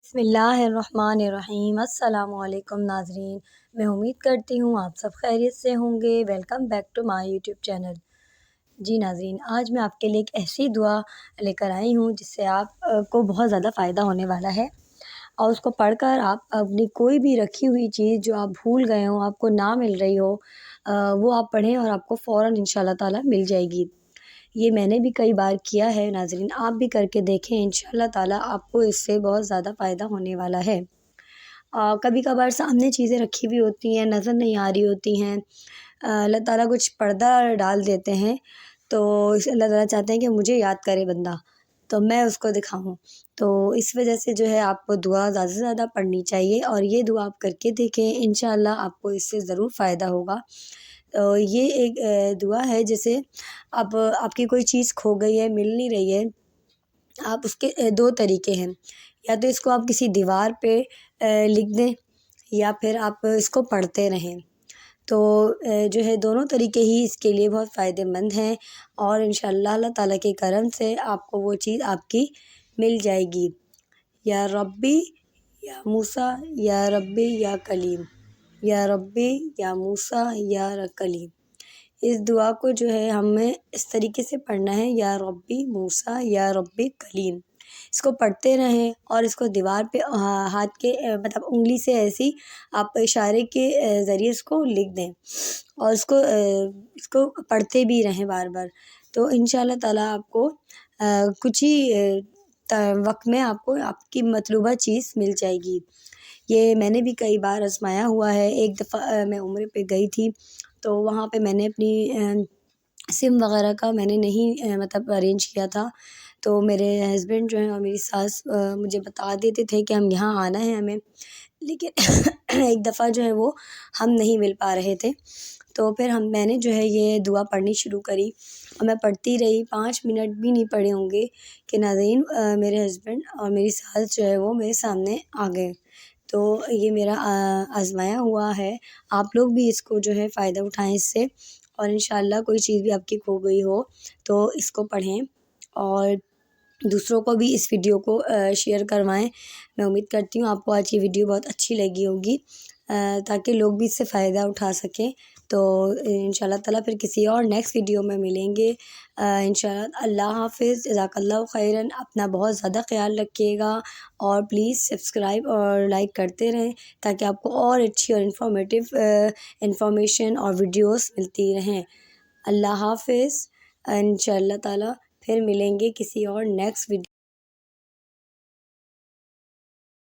بسم اللہ الرحمن الرحیم۔ السلام علیکم ناظرین، میں امید کرتی ہوں آپ سب خیریت سے ہوں گے۔ Welcome back to my YouTube channel. جی ناظرین، آج میں آپ کے لیے ایک ایسی دعا لے کر آئی ہوں جس سے آپ کو بہت زیادہ فائدہ ہونے والا ہے، اور اس کو پڑھ کر آپ اپنی کوئی بھی رکھی ہوئی چیز جو آپ بھول گئے ہوں، آپ کو نہ مل رہی ہو، وہ آپ پڑھیں اور آپ کو فوراً انشاءاللہ تعالیٰ مل جائے گی۔ یہ میں نے بھی کئی بار کیا ہے ناظرین، آپ بھی کر کے دیکھیں، انشاءاللہ تعالیٰ آپ کو اس سے بہت زیادہ فائدہ ہونے والا ہے۔ کبھی کبھار سامنے چیزیں رکھی ہوئی ہوتی ہیں، نظر نہیں آ رہی ہوتی ہیں، اللہ تعالیٰ کچھ پردہ ڈال دیتے ہیں، تو اللہ تعالیٰ چاہتے ہیں کہ مجھے یاد کرے بندہ، تو میں اس کو دکھاؤں، تو اس وجہ سے جو ہے آپ کو دعا زیادہ سے زیادہ پڑھنی چاہیے، اور یہ دعا آپ کر کے دیکھیں، انشاءاللہ آپ کو اس سے ضرور فائدہ ہوگا۔ یہ ایک دعا ہے، جیسے اب آپ کی کوئی چیز کھو گئی ہے، مل نہیں رہی ہے، آپ اس کے دو طریقے ہیں، یا تو اس کو آپ کسی دیوار پہ لکھ دیں، یا پھر آپ اس کو پڑھتے رہیں، تو جو ہے دونوں طریقے ہی اس کے لیے بہت فائدہ مند ہیں، اور انشاءاللہ اللہ تعالیٰ کے کرم سے آپ کو وہ چیز آپ کی مل جائے گی۔ یا ربی یا موسیٰ یا ربی یا کلیم، یا ربی یا موسیٰ یا کلیم، اس دعا کو جو ہے ہمیں اس طریقے سے پڑھنا ہے، یا ربی موسیٰ یا ربی کلیم، اس کو پڑھتے رہیں، اور اس کو دیوار پہ ہاتھ کے مطلب انگلی سے ایسی آپ اشارے کے ذریعے اس کو لکھ دیں، اور اس کو پڑھتے بھی رہیں بار بار، تو انشاءاللہ تعالیٰ آپ کو کچھ ہی وقت میں آپ کو آپ کی مطلوبہ چیز مل جائے گی۔ یہ میں نے بھی کئی بار آزمایا ہوا ہے۔ ایک دفعہ میں عمرے پہ گئی تھی، تو وہاں پہ میں نے اپنی سم وغیرہ کا میں نے نہیں مطلب ارینج کیا تھا، تو میرے ہسبینڈ جو ہیں اور میری ساس مجھے بتا دیتے تھے کہ ہم یہاں آنا ہے ہمیں، لیکن ایک دفعہ جو ہے وہ ہم نہیں مل پا رہے تھے، تو پھر میں نے جو ہے یہ دعا پڑھنی شروع کری، اور میں پڑھتی رہی، 5 منٹ بھی نہیں پڑھے ہوں گے کہ ناظرین میرے ہسبینڈ اور میری ساس جو ہے وہ میرے سامنے آ گئے۔ تو یہ میرا آزمایا ہوا ہے، آپ لوگ بھی اس کو جو ہے فائدہ اٹھائیں اس سے، اور انشاءاللہ کوئی چیز بھی آپ کی کھو گئی ہو تو اس کو پڑھیں، اور دوسروں کو بھی اس ویڈیو کو شیئر کروائیں۔ میں امید کرتی ہوں آپ کو آج کی ویڈیو بہت اچھی لگی ہوگی، تاکہ لوگ بھی اس سے فائدہ اٹھا سکیں۔ تو انشاءاللہ تعالیٰ پھر کسی اور نیکسٹ ویڈیو میں ملیں گے انشاءاللہ۔ اللہ حافظ، جزاک اللہ خیراً، اپنا بہت زیادہ خیال رکھیے گا، اور پلیز سبسکرائب اور لائک کرتے رہیں، تاکہ آپ کو اور اچھی اور انفارمیشن اور ویڈیوز ملتی رہیں۔ اللہ حافظ، انشاءاللہ تعالیٰ پھر ملیں گے کسی اور نیکسٹ ویڈیو